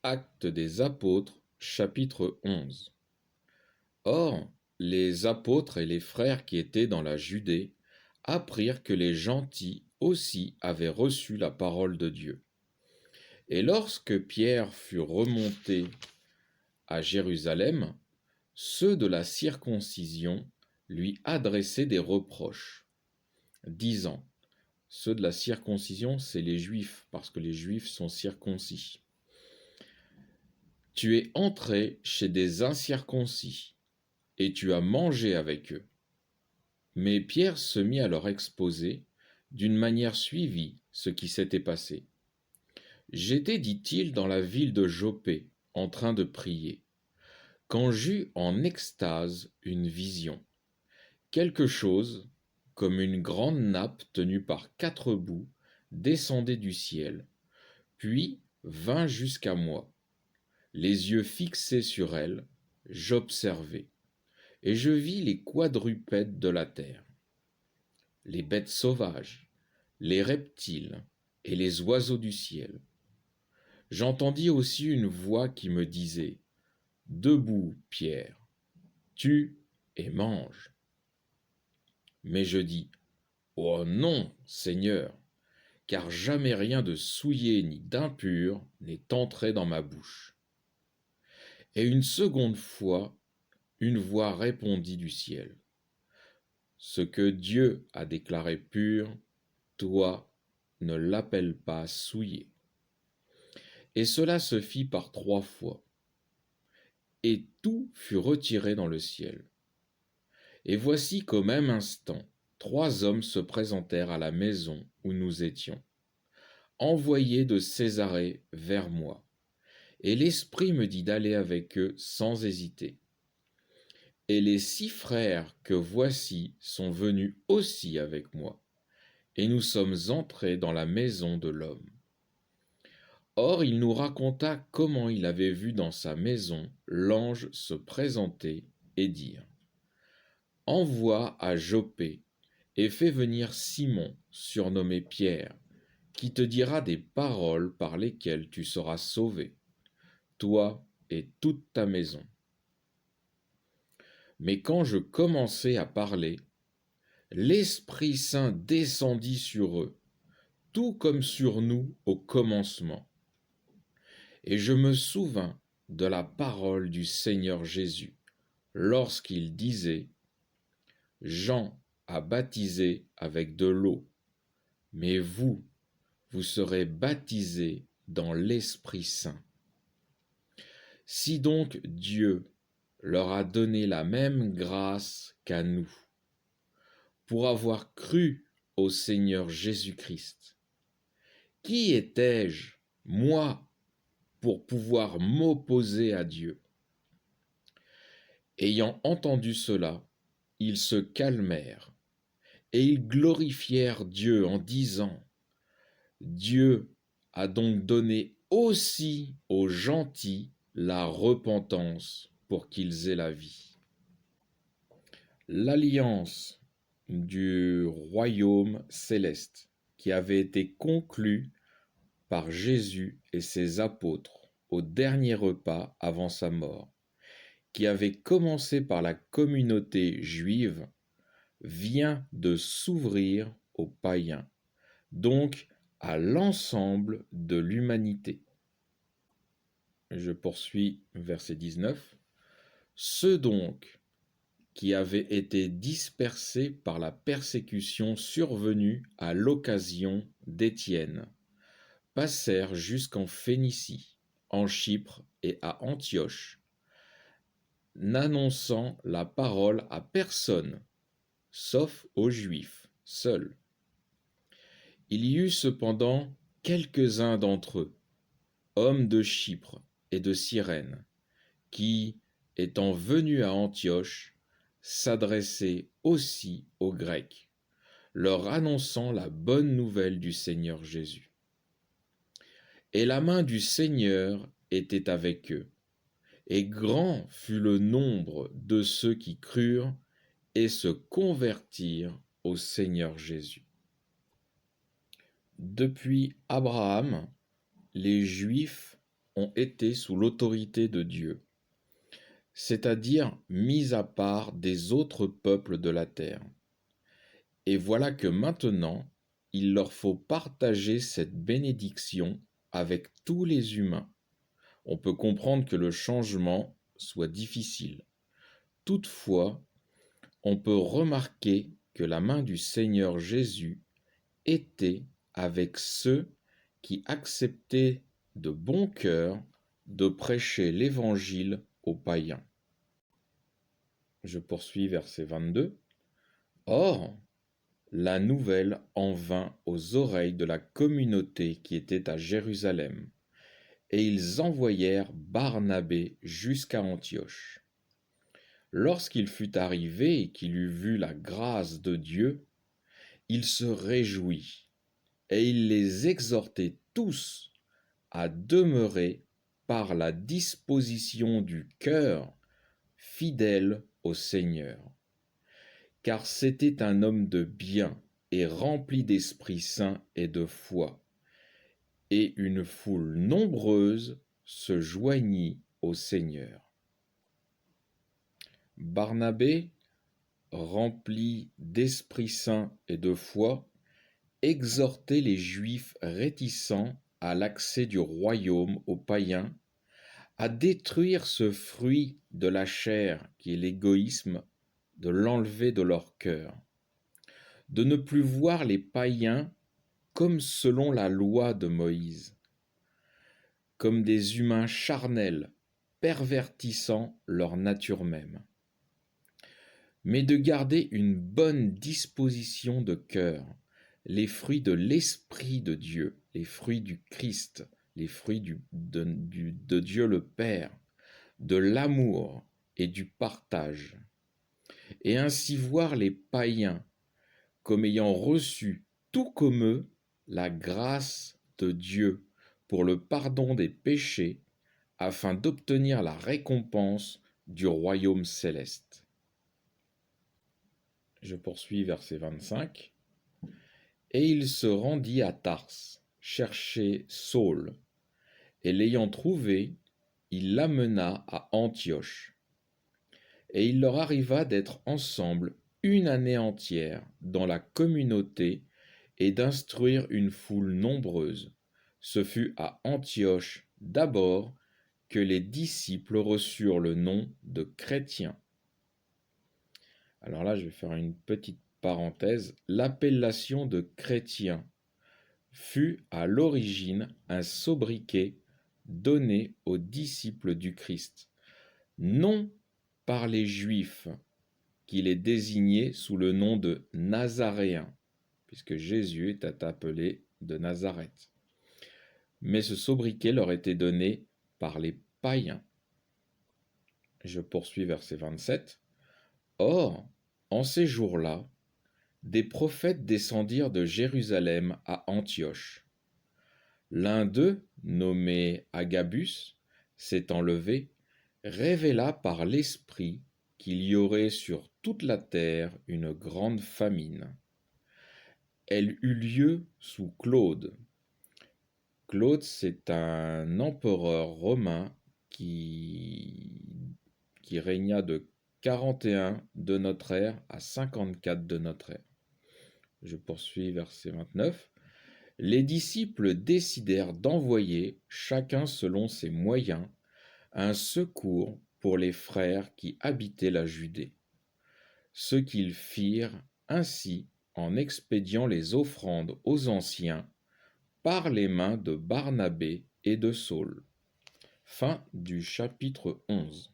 Actes des Apôtres, chapitre 11. Or, les apôtres et les frères qui étaient dans la Judée apprirent que les gentils aussi avaient reçu la parole de Dieu. Et lorsque Pierre fut remonté à Jérusalem, ceux de la circoncision lui adressaient des reproches, disant, ceux de la circoncision, c'est les Juifs, parce que les Juifs sont circoncis. Tu es entré chez des incirconcis, et tu as mangé avec eux. Mais Pierre se mit à leur exposer, d'une manière suivie, ce qui s'était passé. J'étais, dit-il, dans la ville de Joppé, en train de prier, quand j'eus en extase une vision. Quelque chose, comme une grande nappe tenue par 4 bouts, descendait du ciel, puis vint jusqu'à moi. Les yeux fixés sur elle, j'observai, et je vis les quadrupèdes de la terre, les bêtes sauvages, les reptiles et les oiseaux du ciel. J'entendis aussi une voix qui me disait, « Debout, Pierre, tue et mange. » Mais je dis, « Oh non, Seigneur, car jamais rien de souillé ni d'impur n'est entré dans ma bouche. » Et une seconde fois, une voix répondit du ciel, « Ce que Dieu a déclaré pur, toi, ne l'appelle pas souillé. » Et cela se fit par 3 fois. Et tout fut retiré dans le ciel. Et voici qu'au même instant, 3 hommes se présentèrent à la maison où nous étions, envoyés de Césarée vers moi. Et l'Esprit me dit d'aller avec eux sans hésiter. Et les 6 frères que voici sont venus aussi avec moi, et nous sommes entrés dans la maison de l'homme. Or il nous raconta comment il avait vu dans sa maison l'ange se présenter et dire, « Envoie à Joppé et fais venir Simon, surnommé Pierre, qui te dira des paroles par lesquelles tu seras sauvé, toi et toute ta maison. » Mais quand je commençai à parler, l'Esprit Saint descendit sur eux, tout comme sur nous au commencement. Et je me souvins de la parole du Seigneur Jésus, lorsqu'il disait, « Jean a baptisé avec de l'eau, mais vous, vous serez baptisés dans l'Esprit Saint. » Si donc Dieu leur a donné la même grâce qu'à nous, pour avoir cru au Seigneur Jésus-Christ, qui étais-je, moi, pour pouvoir m'opposer à Dieu? Ayant entendu cela, ils se calmèrent, et ils glorifièrent Dieu en disant, « Dieu a donc donné aussi aux gentils la repentance pour qu'ils aient la vie. » L'alliance du royaume céleste qui avait été conclue par Jésus et ses apôtres au dernier repas avant sa mort, qui avait commencé par la communauté juive, vient de s'ouvrir aux païens, donc à l'ensemble de l'humanité. Je poursuis verset 19. Ceux donc qui avaient été dispersés par la persécution survenue à l'occasion d'Étienne passèrent jusqu'en Phénicie, en Chypre et à Antioche, n'annonçant la parole à personne, sauf aux Juifs seuls. Il y eut cependant quelques-uns d'entre eux, hommes de Chypre et de Cyrène, qui, étant venus à Antioche, s'adressaient aussi aux Grecs, leur annonçant la bonne nouvelle du Seigneur Jésus. Et la main du Seigneur était avec eux, et grand fut le nombre de ceux qui crurent et se convertirent au Seigneur Jésus. Depuis Abraham, les Juifs ont été sous l'autorité de Dieu, c'est-à-dire mis à part des autres peuples de la terre. Et voilà que maintenant, il leur faut partager cette bénédiction avec tous les humains. On peut comprendre que le changement soit difficile. Toutefois, on peut remarquer que la main du Seigneur Jésus était avec ceux qui acceptaient de bon cœur de prêcher l'Évangile aux païens. Je poursuis verset 22. Or, la nouvelle en vint aux oreilles de la communauté qui était à Jérusalem, et ils envoyèrent Barnabé jusqu'à Antioche. Lorsqu'il fut arrivé et qu'il eut vu la grâce de Dieu, il se réjouit, et il les exhortait tous à demeurer par la disposition du cœur fidèle au Seigneur. Car c'était un homme de bien et rempli d'Esprit Saint et de foi, et une foule nombreuse se joignit au Seigneur. Barnabé, rempli d'Esprit Saint et de foi, exhortait les Juifs réticents à l'accès du royaume aux païens, à détruire ce fruit de la chair qui est l'égoïsme, de l'enlever de leur cœur, de ne plus voir les païens comme selon la loi de Moïse, comme des humains charnels, pervertissant leur nature même, mais de garder une bonne disposition de cœur, les fruits de l'Esprit de Dieu, les fruits du Christ, les fruits de Dieu le Père, de l'amour et du partage, et ainsi voir les païens comme ayant reçu, tout comme eux, la grâce de Dieu pour le pardon des péchés, afin d'obtenir la récompense du royaume céleste. Je poursuis verset 25. Et il se rendit à Tars, chercher Saul, et l'ayant trouvé, il l'amena à Antioche. Et il leur arriva d'être ensemble une année entière dans la communauté et d'instruire une foule nombreuse. Ce fut à Antioche d'abord que les disciples reçurent le nom de chrétiens. Alors là, je vais faire une petite parenthèse. L'appellation de chrétien fut à l'origine un sobriquet donné aux disciples du Christ, non par les Juifs, qui les désignaient sous le nom de Nazaréens, puisque Jésus était appelé de Nazareth. Mais ce sobriquet leur était donné par les païens. Je poursuis verset 27. Or, en ces jours-là, des prophètes descendirent de Jérusalem à Antioche. L'un d'eux, nommé Agabus, s'étant levé, révéla par l'Esprit qu'il y aurait sur toute la terre une grande famine. Elle eut lieu sous Claude. Claude, c'est un empereur romain qui régna de 41 de notre ère à 54 de notre ère. Je poursuis verset 29. Les disciples décidèrent d'envoyer, chacun selon ses moyens, un secours pour les frères qui habitaient la Judée. Ce qu'ils firent ainsi en expédiant les offrandes aux anciens par les mains de Barnabé et de Saul. Fin du chapitre 11.